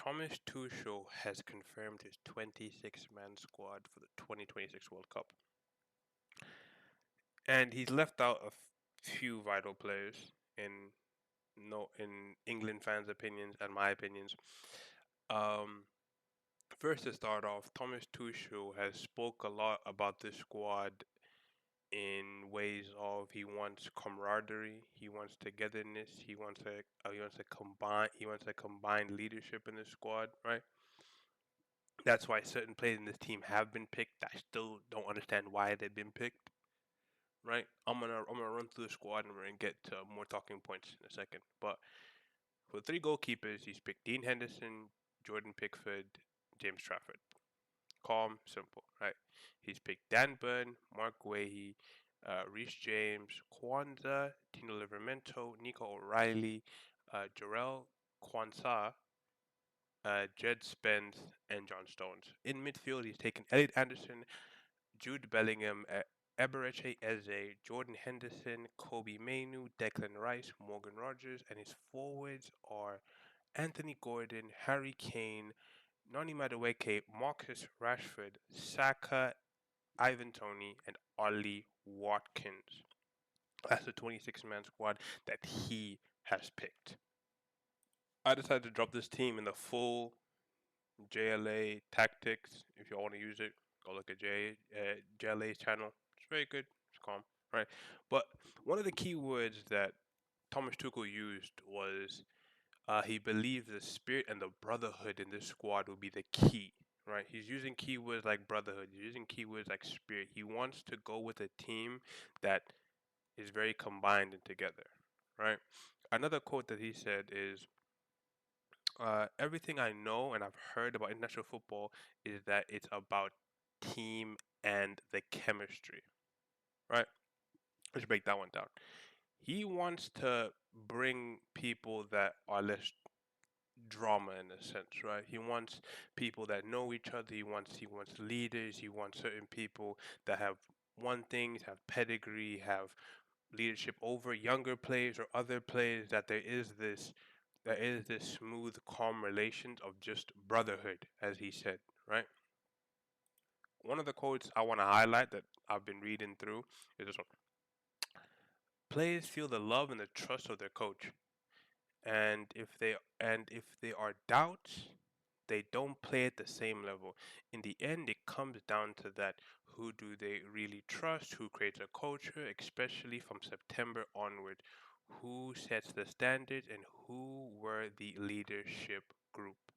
Thomas Tuchel has confirmed his 26-man squad for the 2026 World Cup. And he's left out a few vital players in no in England fans' opinions and my opinions. Um, First to start off, Thomas Tuchel has spoke a lot about this squad in ways of he wants camaraderie, he wants togetherness, he wants a combined leadership in the squad, right? That's why certain players in this team have been picked. I still don't understand why they've been picked. Right? I'm gonna run through the squad and we're gonna get to more talking points in a second. But for three goalkeepers, he's picked Dean Henderson, Jordan Pickford, James Trafford. Calm, simple, right? He's picked Dan Burn, Mark Guehi, Reece James, Kwanzaa, Tino Livramento, Nico O'Reilly, Jarrell Kwanzaa, Jed Spence, and John Stones. In midfield, he's taken Elliot Anderson, Jude Bellingham, Eberechi Eze, Jordan Henderson, Kobe Mainu, Declan Rice, Morgan Rogers, and his forwards are Anthony Gordon, Harry Kane, Noni Madueke, Marcus Rashford, Saka, Ivan Toney, and Ollie Watkins. That's the 26-man squad that he has picked. I decided to drop this team in the full JLA tactics. If you want to use it, go look at JLA's channel. It's very good. It's calm, right? But one of the key words that Thomas Tuchel used was he believed the spirit and the brotherhood in this squad will be the key, right? He's using keywords like brotherhood. He's using keywords like spirit. He wants to go with a team that is very combined and together, right? Another quote that he said is, everything I know and I've heard about international football is that it's about team and the chemistry, right? Let's break that one down. He wants to bring people that are less drama in a sense, right? He wants people that know each other. He wants leaders. He wants certain people that have won things, have pedigree, have leadership over younger players or other players. That there is this smooth, calm relations of just brotherhood, as he said, right? One of the quotes I want to highlight that I've been reading through is this one. Players feel the love and the trust of their coach. And if they are doubts, they don't play at the same level. In the end, it comes down to that: who do they really trust? Who creates a culture, especially from September onward? Who sets the standards and who were the leadership group?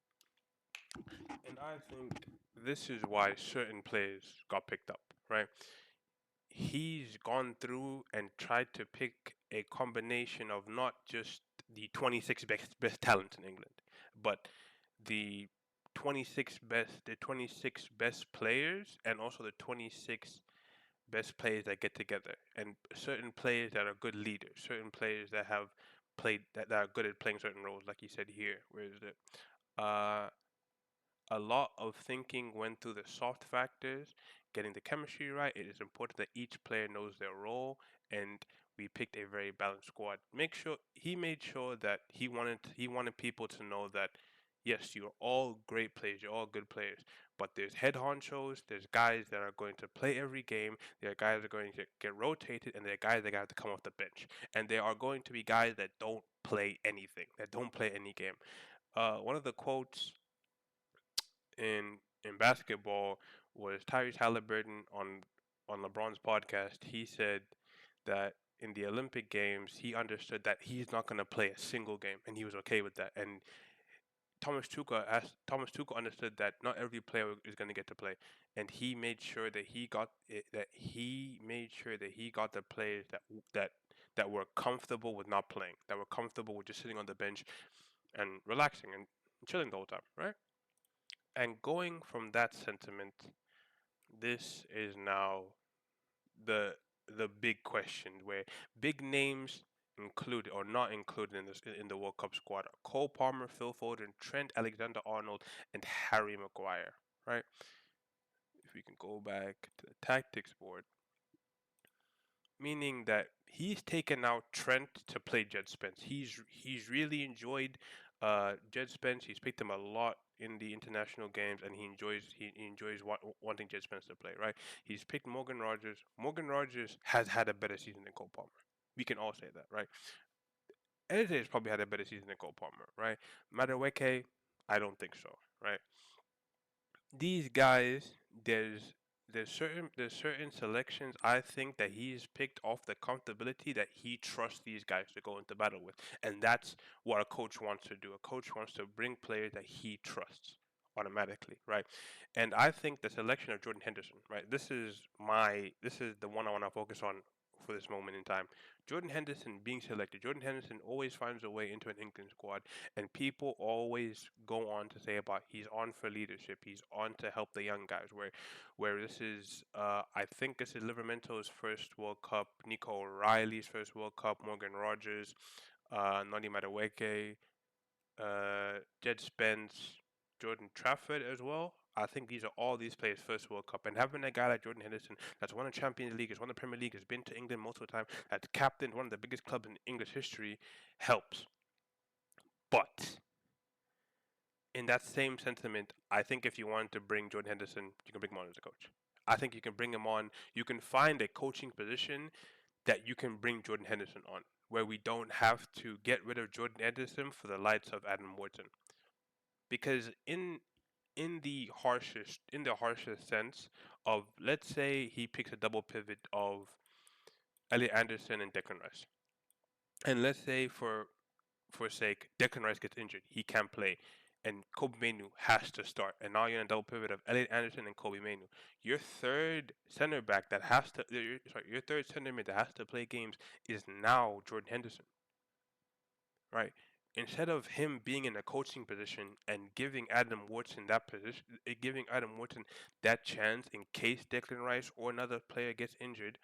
And I think this is why certain players got picked up, right? He's gone through and tried to pick a combination of not just the 26 best talents in England, but the 26 best players, and also the 26 best players that get together, and certain players that are good leaders, certain players that have played that are good at playing certain roles, like you said here. Where is it? Uh, a lot of thinking went through the soft factors, getting the chemistry right. It is important that each player knows their role, and we picked a very balanced squad. He made sure that he wanted people to know that yes, you're all great players, you're all good players, but there's head honchos, there's guys that are going to play every game, there are guys that are going to get rotated, and there are guys that have to come off the bench, and there are going to be guys that don't play anything, that don't play any game. One of the quotes in basketball was Tyrese Halliburton on LeBron's podcast. He said that in the Olympic Games, he understood that he's not going to play a single game, and he was okay with that. And Thomas Tuchel understood that not every player is going to get to play, and he made sure that he got the players that that were comfortable with not playing, that were comfortable with just sitting on the bench and relaxing and chilling the whole time, right? And going from that sentiment, this is now the the big question where big names included or not included in the World Cup squad are Cole Palmer, Phil Foden, Trent Alexander-Arnold, and Harry Maguire. Right? If we can go back to the tactics board, meaning that he's taken out Trent to play Jed Spence. He's really enjoyed Jed Spence, he's picked him a lot in the international games, and he enjoys wanting Jed Spence to play. Right? He's picked Morgan Rogers. Morgan Rogers has had a better season than Cole Palmer. We can all say that, right? AJ has probably had a better season than Cole Palmer, right? Madueke, I don't think so, right? These guys, there's there's certain selections I think that he's picked off the comfortability that he trusts these guys to go into battle with, and that's what a coach wants to do. A coach wants to bring players that he trusts automatically, right? And I think the selection of Jordan Henderson, right? This is the one I want to focus on for this moment in time. Jordan Henderson being selected. Jordan Henderson always finds a way into an England squad, and people always go on to say about he's on for leadership, he's on to help the young guys. Where this is, I think this is Livermento's first World Cup, Nico Riley's first World Cup, Morgan Rogers, Noni Madueke, Jed Spence, Jordan Trafford as well. I think these are all these players' first World Cup, and having a guy like Jordan Henderson that's won a Champions League, has won the Premier League, has been to England multiple times, that's captained one of the biggest clubs in English history, helps. But in that same sentiment, I think if you want to bring Jordan Henderson, you can bring him on as a coach. I think you can bring him on. You can find a coaching position that you can bring Jordan Henderson on, where we don't have to get rid of Jordan Henderson for the likes of Adam Wharton. Because in the harshest sense of, let's say he picks a double pivot of Elliot Anderson and Declan Rice, and let's say for sake, Declan Rice gets injured, he can't play, and Kobe Mainu has to start, and now you're in a double pivot of Elliot Anderson and Kobe Mainu. Your third center back that has to, your third center mid that has to play games is now Jordan Henderson, right? Instead of him being in a coaching position and giving Adam Wharton that position, giving Adam Wharton that chance in case Declan Rice or another player gets injured,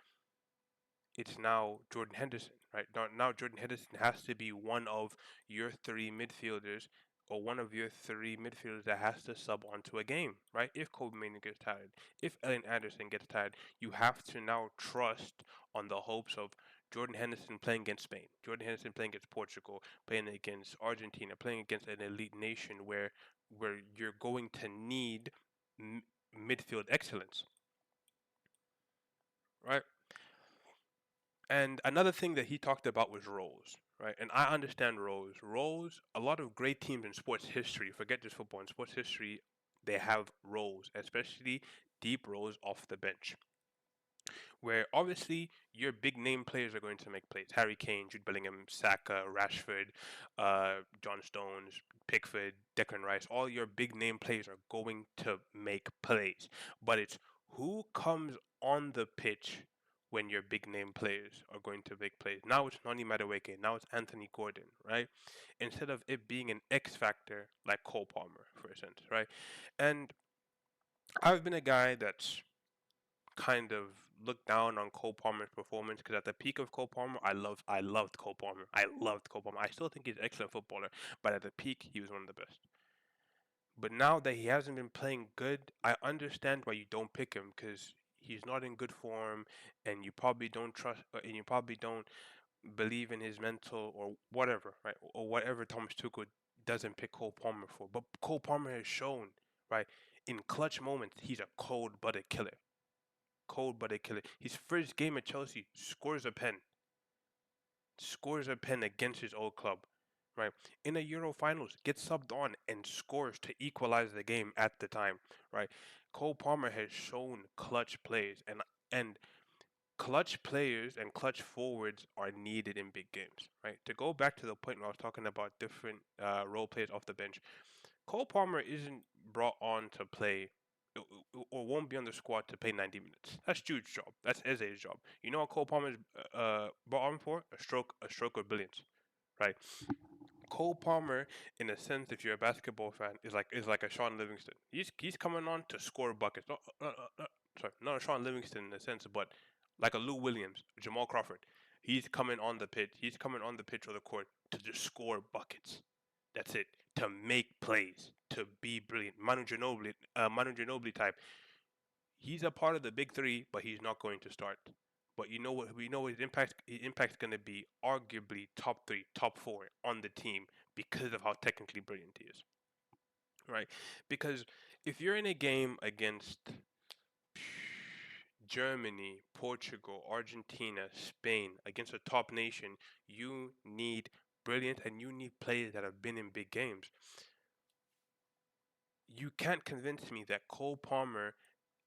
it's now Jordan Henderson, right? Now Jordan Henderson has to be one of your three midfielders or one of your three midfielders that has to sub onto a game, right? If Kobe Mainoo gets tired, if Ellen Anderson gets tired, you have to now trust on the hopes of Jordan Henderson playing against Spain, Jordan Henderson playing against Portugal, playing against Argentina, playing against an elite nation where you're going to need m- midfield excellence, right? And another thing that he talked about was roles, right? And I understand roles. Roles, a lot of great teams in sports history, forget just football, in sports history, they have roles, especially deep roles off the bench, where obviously your big name players are going to make plays. Harry Kane, Jude Bellingham, Saka, Rashford, John Stones, Pickford, Declan Rice, all your big name players are going to make plays. But it's who comes on the pitch when your big name players are going to make plays. Now it's Noni Madueke, now it's Anthony Gordon, right? Instead of it being an X factor like Cole Palmer, for instance, right? And I've been a guy that's kind of looked down on Cole Palmer's performance because at the peak of Cole Palmer, I loved Cole Palmer. I loved Cole Palmer. I still think he's an excellent footballer, but at the peak, he was one of the best. But now that he hasn't been playing good, I understand why you don't pick him because he's not in good form, and you probably don't trust, and you probably don't believe in his mental or whatever, right? Or whatever Thomas Tuchel doesn't pick Cole Palmer for. But Cole Palmer has shown, right, in clutch moments, he's a cold-blooded killer. Cold-blooded killer. His first game at Chelsea scores a pen against his old club, right? In a Euro finals, gets subbed on and scores to equalize the game at the time, right? Cole Palmer has shown clutch plays, and clutch players and clutch forwards are needed in big games, right? To go back to the point where I was talking about different role players off the bench, Cole Palmer isn't brought on to play or won't be on the squad to play 90 minutes. That's Jude's job. That's Eze's job. You know what Cole Palmer is brought on for? A stroke of brilliance, right? Cole Palmer, in a sense, if you're a basketball fan, is like a Sean Livingston. He's coming on to score buckets. Sorry, not a Sean Livingston in a sense, but like a Lou Williams, Jamal Crawford. He's coming on the pitch. He's coming on the pitch or the court to just score buckets. That's it. To make plays, to be brilliant. Manu Ginobili type. He's a part of the big three, but he's not going to start. But you know what? We know his impact's going to be arguably top three, top four on the team because of how technically brilliant he is, right? Because if you're in a game against Germany, Portugal, Argentina, Spain, against a top nation, you need brilliant and you need players that have been in big games. You can't convince me that Cole Palmer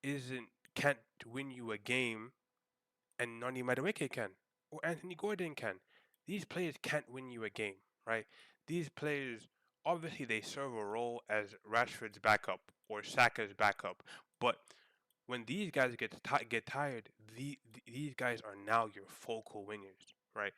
isn't can't win you a game and Nani Madueke can or Anthony Gordon can. These players can't win you a game, right? These players obviously they serve a role as Rashford's backup or Saka's backup, but when these guys get tired, these guys are now your focal wingers, right?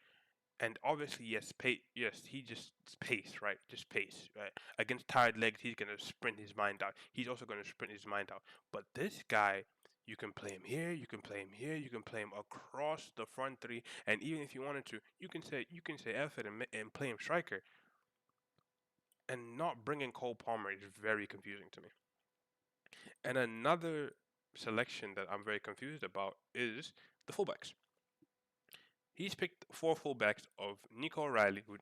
And obviously, yes, yes, he just pace, right? Just pace, right? Against tired legs, he's gonna sprint his mind out. He's also gonna sprint his mind out. But this guy, you can play him here, you can play him here, you can play him across the front three, and even if you wanted to, you can say F it and play him striker. And not bringing Cole Palmer is very confusing to me. And another selection that I'm very confused about is the fullbacks. He's picked four fullbacks of Nico O'Reilly, who,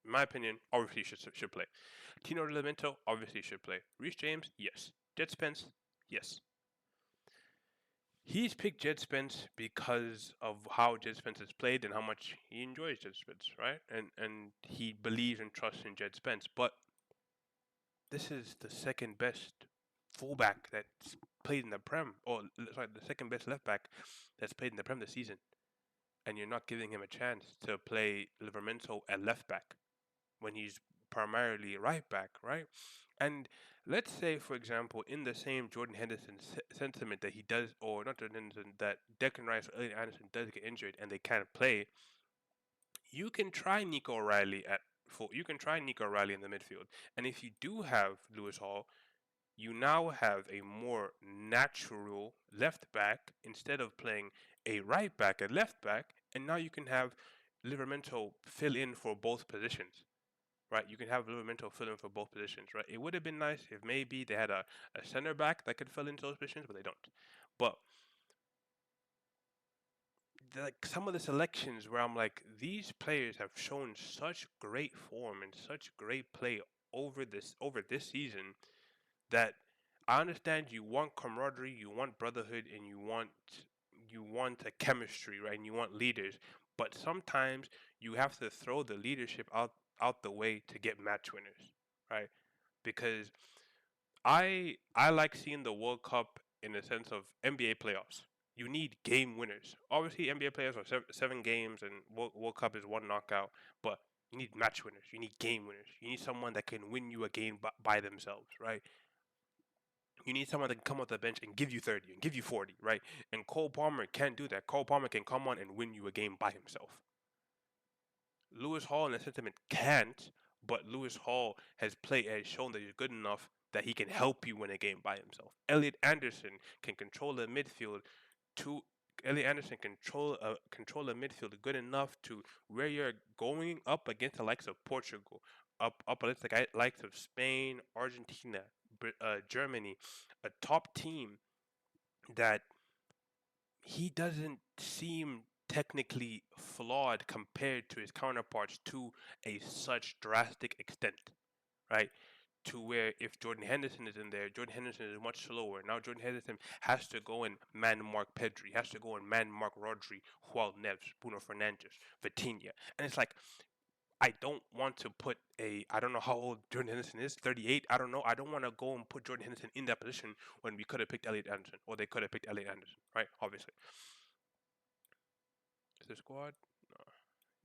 in my opinion, obviously should play. Tino Livramento obviously should play. Reece James, yes. Jed Spence, yes. He's picked Jed Spence because of how Jed Spence has played and how much he enjoys Jed Spence, right? And he believes and trusts in Jed Spence. But this is the second best fullback that's played in the Prem, or sorry, the second best left back that's played in the Prem this season, and you're not giving him a chance to play Livramento at left back when he's primarily right back, right? And let's say, for example, in the same Jordan Henderson sentiment that he does, or not Jordan Henderson, that Declan Rice or Elliot Anderson does get injured and they can't play, you can try Nico O'Reilly at full. You can try Nico O'Reilly in the midfield, and if you do have Lewis Hall, you now have a more natural left back instead of playing a right back at left back, and now you can have Livramento fill in for both positions, right? You can have Livramento fill in for both positions, right? It would have been nice if maybe they had a center back that could fill into those positions, but they don't. But like some of the selections where I'm like, these players have shown such great form and such great play over this season that I understand you want camaraderie, you want brotherhood, and you want a chemistry, right? And you want leaders, but sometimes you have to throw the leadership out the way to get match winners, right? Because I like seeing the World Cup in the sense of NBA playoffs. You need game winners. Obviously, NBA playoffs are seven games, and World Cup is one knockout. But you need match winners. You need game winners. You need someone that can win you a game by themselves, right? You need someone that can come off the bench and give you 30 and give you 40, right? And Cole Palmer can't do that. Cole Palmer can come on and win you a game by himself. Lewis Hall in the sentiment can't, but Lewis Hall has shown that he's good enough that he can help you win a game by himself. Elliot Anderson can control the midfield to Elliot Anderson control the midfield good enough to where you're going up against the likes of Portugal, up against the likes of Spain, Argentina, Germany, a top team that he doesn't seem technically flawed compared to his counterparts to a such drastic extent, right? To where if Jordan Henderson is in there, Jordan Henderson is much slower. Now Jordan Henderson has to go and man mark Pedri, has to go and man mark Rodri, Juan Neves, Bruno Fernandes, Vitinha. And it's like, I don't want to put I don't know how old Jordan Henderson is, 38. I don't know. I don't want to go and put Jordan Henderson in that position when we could have picked Elliot Anderson, or they could have picked Elliot Anderson, right? Obviously. Is the squad? No.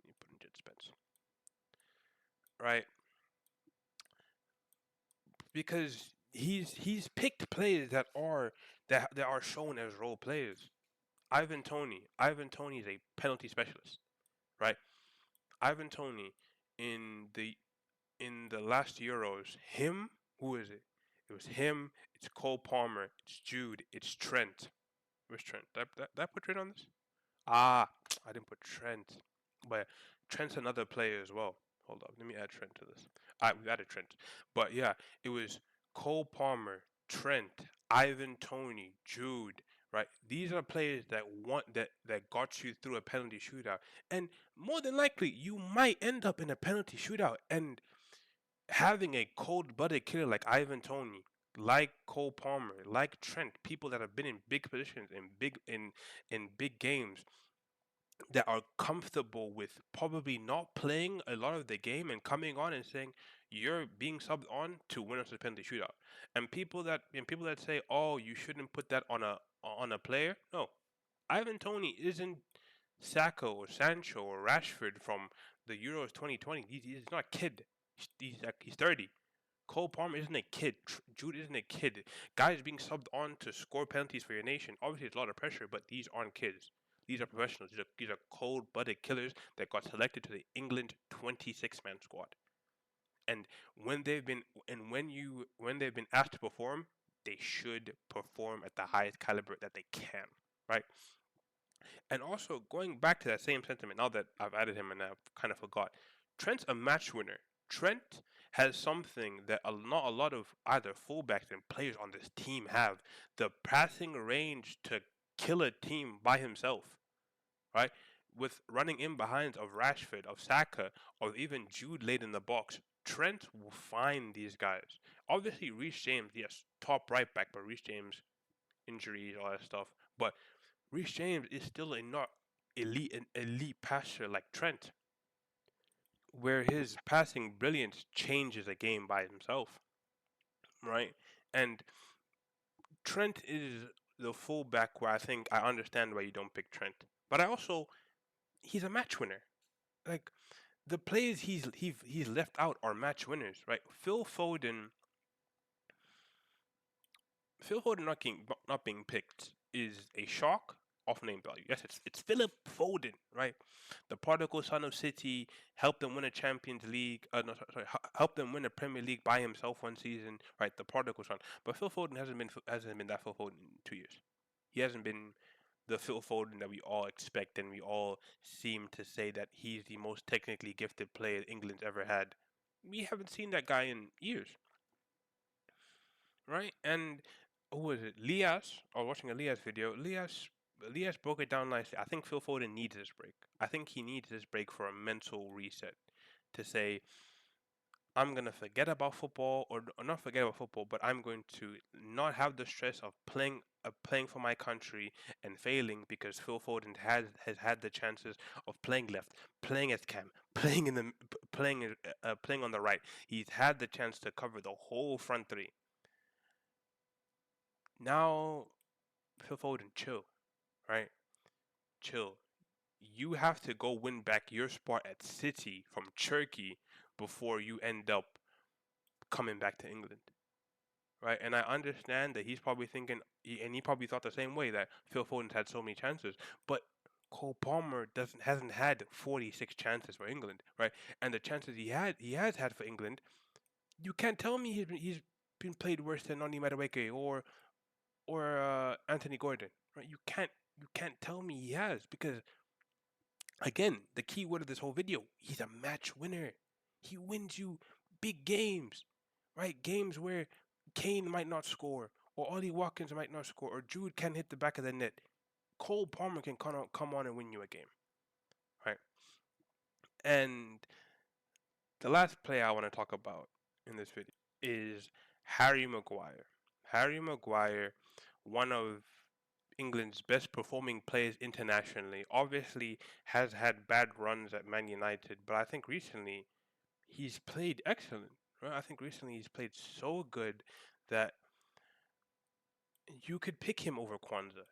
You put in Jet Spence. Right? Because he's picked players that are shown as role players. Ivan Toney. Ivan Toney is a penalty specialist, right? Ivan Toney in the last Euros, him, who is it? It was him, it's Cole Palmer, it's Jude, it's Trent. Where's Trent? Did I put Trent on this? Ah, I didn't put Trent. But Trent's another player as well. Hold up, let me add Trent to this. We added Trent. But yeah, it was Cole Palmer, Trent, Ivan Toney, Jude, right? These are players that got you through a penalty shootout. And more than likely, you might end up in a penalty shootout. And having a cold-blooded killer like Ivan Toney, like Cole Palmer, like Trent, people that have been in big positions in big games that are comfortable with probably not playing a lot of the game and coming on and saying you're being subbed on to win us a penalty shootout. And people that say, "Oh, you shouldn't put that on a player." No, Ivan Toney isn't Sacco or Sancho or Rashford from the Euros 2020. He's not a kid. He's 30. Cole Palmer isn't a kid. Jude isn't a kid. Guys being subbed on to score penalties for your nation. Obviously, it's a lot of pressure, but these aren't kids. These are professionals. These are cold-blooded killers that got selected to the England 26-man squad. And when they've been asked to perform, they should perform at the highest caliber that they can, right? And also going back to that same sentiment, now that I've added him and I've kind of forgot, Trent's a match winner. Trent has something that not a lot of either fullbacks and players on this team have: the passing range to kill a team by himself, right? With running in behind of Rashford, of Saka, or even Jude late in the box, Trent will find these guys. Obviously, Reece James, yes, top right back, but Reece James injuries, all that stuff. But Reece James is still a not an elite passer like Trent, where his passing brilliance changes a game by himself, right? And Trent is the fullback where I think I understand why you don't pick Trent, but I also he's a match winner. Like the plays he's left out are match winners, right? Phil Foden not being picked is a shock of name value. Yes, it's Philip Foden, right? The prodigal son of City helped them win a Champions League. No, sorry, helped them win a Premier League by himself one season, right? The prodigal son. But Phil Foden hasn't been that Phil Foden in 2 years. He hasn't been the Phil Foden that we all expect, and we all seem to say that he's the most technically gifted player England's ever had. We haven't seen that guy in years, right? And who was it? Lias. I was watching a Lias video. Lias broke it down nicely. I think Phil Foden needs this break. I think he needs this break for a mental reset to say, I'm gonna forget about football, or not forget about football, but I'm going to not have the stress of playing for my country and failing because Phil Foden has had the chances of playing left, playing as cam, playing in the playing on the right. He's had the chance to cover the whole front three. Now, Phil Foden, chill, right? Chill. You have to go win back your spot at City from Turkey before you end up coming back to England, right? And I understand that he's probably thinking, and he probably thought the same way, that Phil Foden's had so many chances, but Cole Palmer hasn't had 46 chances for England, right? And the chances he has had for England, you can't tell me he's been played worse than Noni Madueke or Anthony Gordon, right? You can't tell me he has, because again, the key word of this whole video, he's a match winner. He wins you big games, right? Games where Kane might not score, or Ollie Watkins might not score, or Jude can hit the back of the net. Cole Palmer can come on and win you a game, right? And the last player I want to talk about in this video is Harry Maguire. Harry Maguire, one of England's best performing players internationally, obviously has had bad runs at Man United, but I think recently he's played excellent. Right? I think recently he's played so good that you could pick him over Kwanzaa,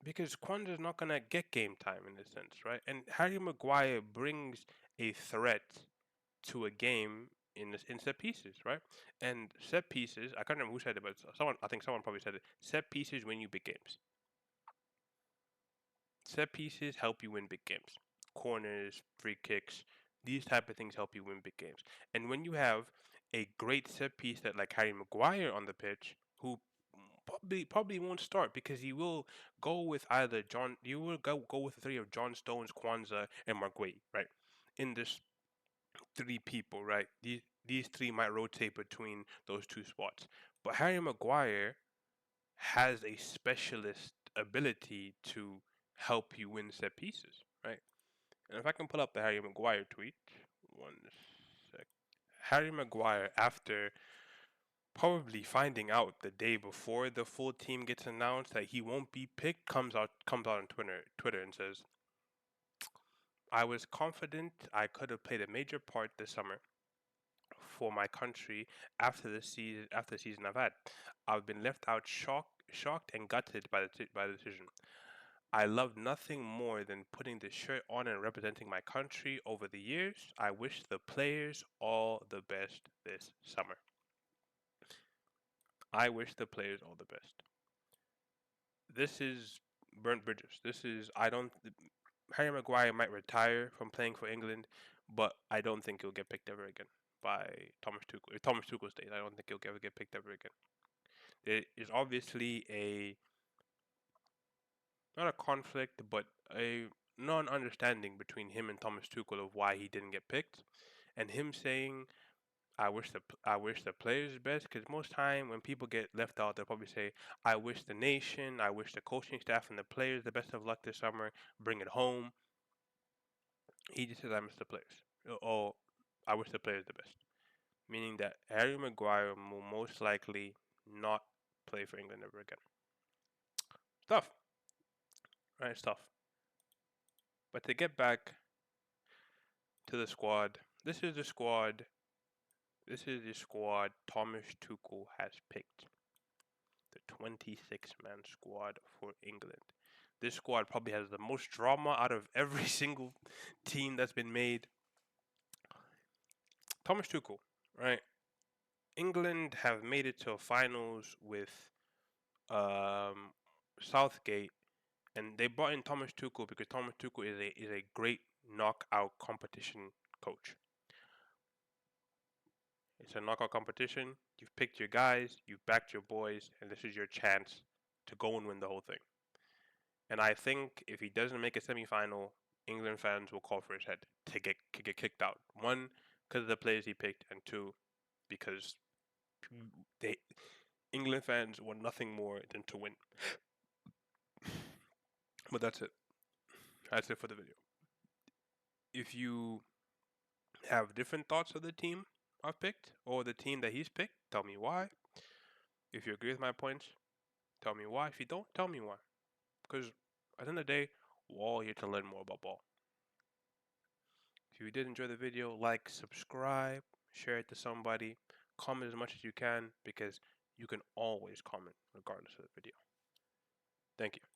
because Kwanzaa's not gonna get game time in this sense, right? And Harry Maguire brings a threat to a game in set pieces, right? And set pieces, I can't remember who said it, but I think someone probably said it. Set pieces win you big games. Set pieces help you win big games. Corners, free kicks, these type of things help you win big games. And when you have a great set piece that like Harry Maguire on the pitch, who probably won't start because he will go with either John. You will go with the three of John Stones, Kwanzaa, and Marguerite, right? In this three people, right? These three might rotate between those two spots, but Harry Maguire has a specialist ability to help you win set pieces, right? And if I can pull up the Harry Maguire tweet, one sec. Harry Maguire, after probably finding out the day before the full team gets announced that he won't be picked, comes out on Twitter and says, "I was confident I could have played a major part this summer for my country after the season I've had. I've been left out shocked and gutted by the decision. I love nothing more than putting the shirt on and representing my country over the years. I wish the players all the best this summer. I wish the players all the best." This is burnt bridges. This is I don't. Harry Maguire might retire from playing for England, but I don't think he'll get picked ever again by Thomas Tuchel. If Thomas Tuchel stays, I don't think he'll ever get picked ever again. There is obviously a not a conflict, but a non-understanding between him and Thomas Tuchel of why he didn't get picked, and him saying, I wish the players best." Because most time when people get left out, they'll probably say, "I wish the nation, I wish the coaching staff and the players the best of luck this summer. Bring it home." He just says, "I miss the players," or "I wish the players the best," meaning that Harry Maguire will most likely not play for England ever again. Tough, right? It's tough. But to get back to the squad, this is the squad. This is the squad Thomas Tuchel has picked. The 26-man squad for England. This squad probably has the most drama out of every single team that's been made. Thomas Tuchel, right? England have made it to finals with um, Southgate, and they brought in Thomas Tuchel because Thomas Tuchel is a great knockout competition coach. It's a knockout competition. You've picked your guys, you've backed your boys, and this is your chance to go and win the whole thing. And I think if he doesn't make a semifinal, England fans will call for his head to get kicked out. One, because of the players he picked, and two, because they England fans want nothing more than to win. But that's it. That's it for the video. If you have different thoughts of the team I've picked or the team that he's picked, tell me why. If you agree with my points, tell me why. If you don't, tell me why. Because at the end of the day, we're all here to learn more about ball. If you did enjoy the video, like, subscribe, share it to somebody, comment as much as you can because you can always comment regardless of the video. Thank you.